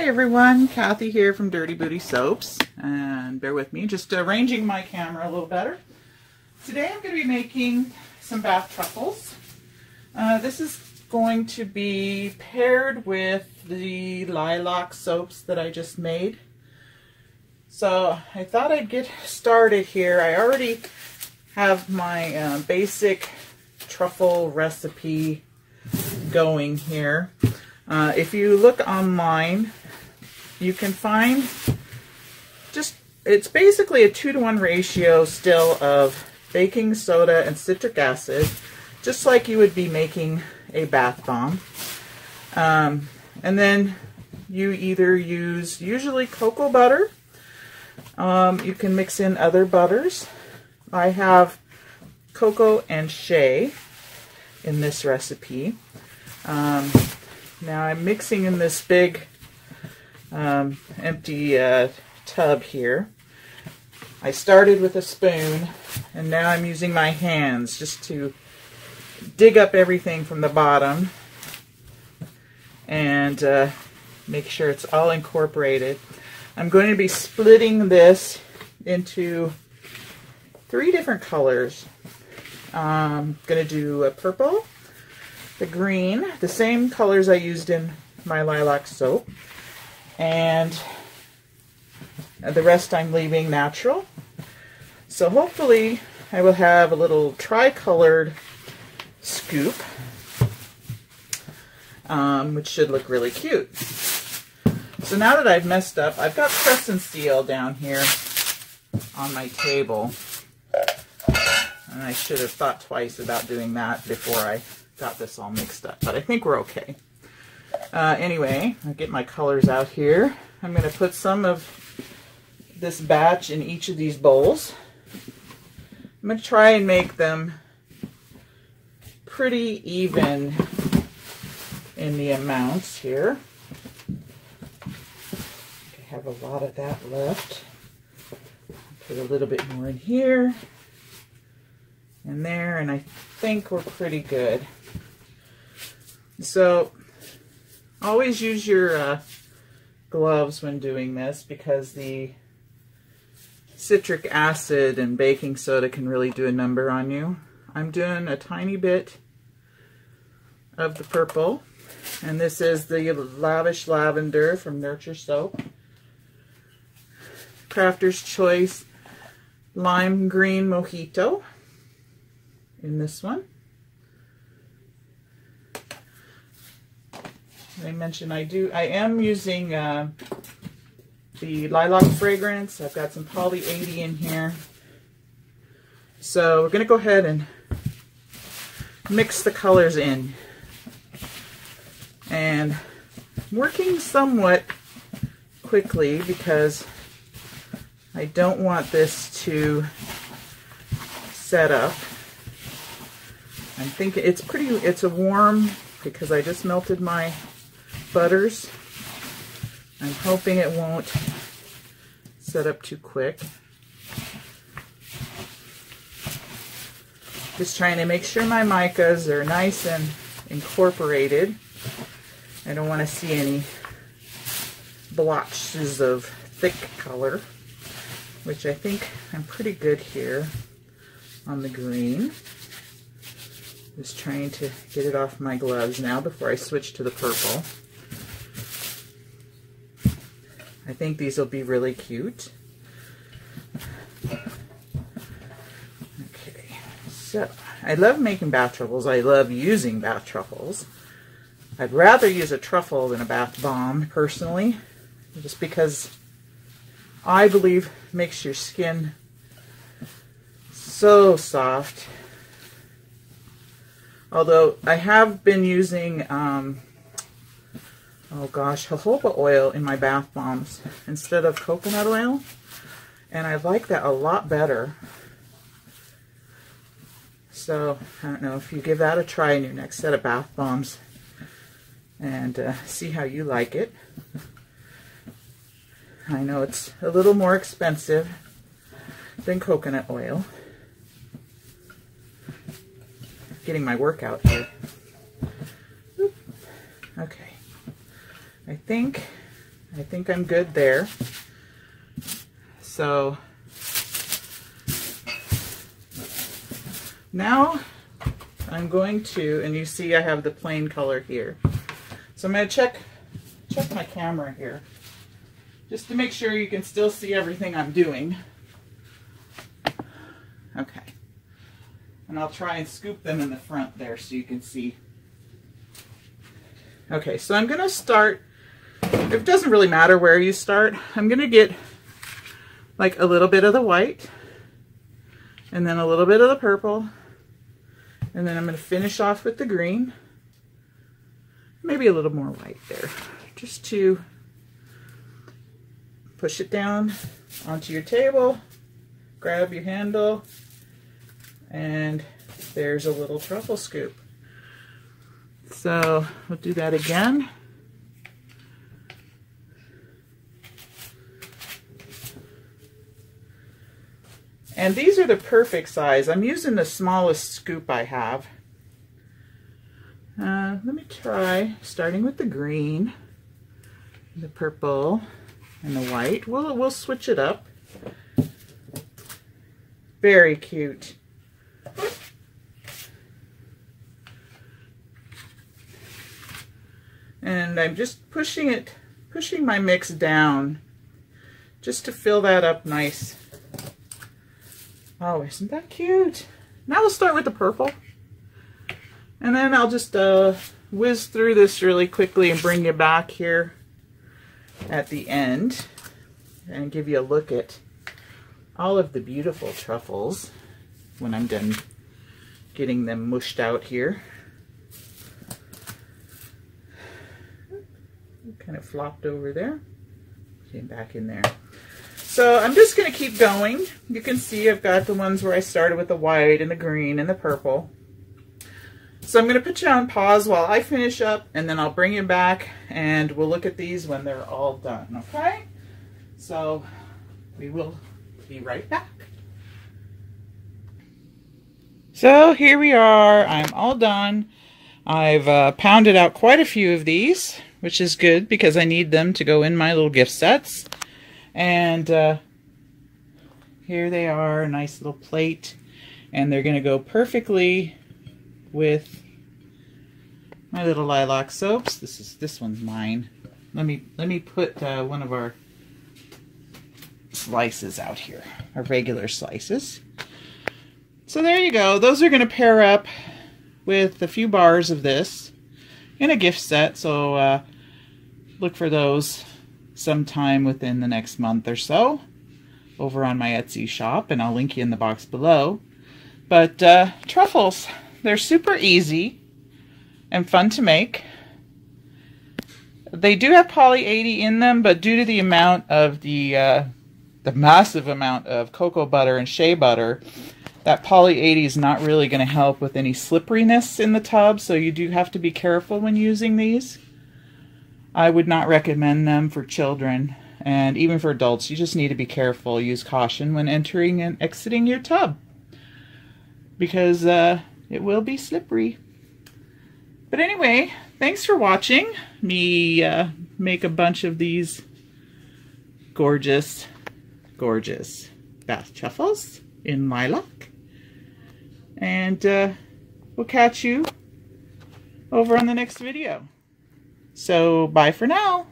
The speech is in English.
Hi everyone, Kathy here from Dirty Booty Soaps, and bear with me, just arranging my camera a little better. Today I'm going to be making some bath truffles. This is going to be paired with the Lilac soaps that I just made. So I thought I'd get started here. I already have my basic truffle recipe going here. If you look online, you can find it's basically a 2-to-1 ratio still of baking soda and citric acid, just like you would be making a bath bomb. And then you either use usually cocoa butter. You can mix in other butters. I have cocoa and shea in this recipe. Now I'm mixing in this big empty tub here. I started with a spoon and now I'm using my hands just to dig up everything from the bottom and make sure it's all incorporated. I'm going to be splitting this into 3 different colors. I'm going to do a purple, the green, the same colors I used in my Lilac soap, and the rest I'm leaving natural. So hopefully I will have a little tri-colored scoop, which should look really cute. So now that I've messed up, I've got Crescent Seal down here on my table, and I should have thought twice about doing that before I got this all mixed up, but I think we're okay. Anyway, I'll get my colors out here. I'm going to put some of this batch in each of these bowls. I'm going to try and make them pretty even in the amounts here. I have a lot of that left. Put a little bit more in here and there, and I think we're pretty good. So always use your gloves when doing this, because the citric acid and baking soda can really do a number on you. I'm doing a tiny bit of the purple, and this is the Lavish Lavender from Nurture Soap. Crafter's Choice Lime Green Mojito in this one. I mentioned I am using the Lilac fragrance. I've got some Poly 80 in here. So we're going to go ahead and mix the colors in. And I'm working somewhat quickly because I don't want this to set up. I'm thinking it's a warm, because I just melted my butters. I'm hoping it won't set up too quick. Just trying to make sure my micas are nice and incorporated. I don't want to see any blotches of thick color, which I think I'm pretty good here on the green. Just trying to get it off my gloves now before I switch to the purple. I think these will be really cute. Okay, so I love making bath truffles. I love using bath truffles. I'd rather use a truffle than a bath bomb, personally, just because I believe it makes your skin so soft. Although I have been using oh gosh, jojoba oil in my bath bombs instead of coconut oil, and I like that a lot better. So I don't know, if you give that a try in your next set of bath bombs and see how you like it. I know it's a little more expensive than coconut oil. Getting my workout here. Okay. I think I think I'm good there. So now I'm going to, and you see I have the plain color here. So I'm going to check my camera here, just to make sure you can still see everything I'm doing. Okay. And I'll try and scoop them in the front there so you can see. Okay, so I'm going to start, it doesn't really matter where you start. I'm going to get like a little bit of the white, and then a little bit of the purple, and then I'm going to finish off with the green. Maybe a little more white there, just to push it down onto your table, grab your handle, and there's a little truffle scoop. So we'll do that again. And these are the perfect size. I'm using the smallest scoop I have. Let me try starting with the green, the purple, and the white. We'll switch it up. Very cute. And I'm just pushing my mix down just to fill that up nice. Oh, isn't that cute? Now we'll start with the purple. And then I'll just whiz through this really quickly and bring you back here at the end and give you a look at all of the beautiful truffles when I'm done getting them mushed out here. Kind of flopped over there. Came back in there. So I'm just going to keep going. You can see I've got the ones where I started with the white and the green and the purple. So I'm going to put you on pause while I finish up, and then I'll bring you back and we'll look at these when they're all done, okay? So we will be right back. So here we are. I'm all done. I've pounded out quite a few of these, which is good because I need them to go in my little gift sets. And here they are, a nice little plate, and they're going to go perfectly with my little lilac soaps. This one's mine. Let me put one of our slices out here, our regular slices. So there you go. Those are going to pair up with a few bars of this in a gift set. So look for those sometime within the next month or so over on my Etsy shop, and I'll link you in the box below. But truffles, they're super easy and fun to make. They do have poly 80 in them, but due to the amount of the massive amount of cocoa butter and shea butter, that poly 80 is not really going to help with any slipperiness in the tub, so you do have to be careful when using these. I would not recommend them for children, and even for adults. You just need to be careful. Use caution when entering and exiting your tub, because it will be slippery. But anyway, thanks for watching me make a bunch of these gorgeous, gorgeous bath truffles in lilac. And we'll catch you over on the next video. So bye for now.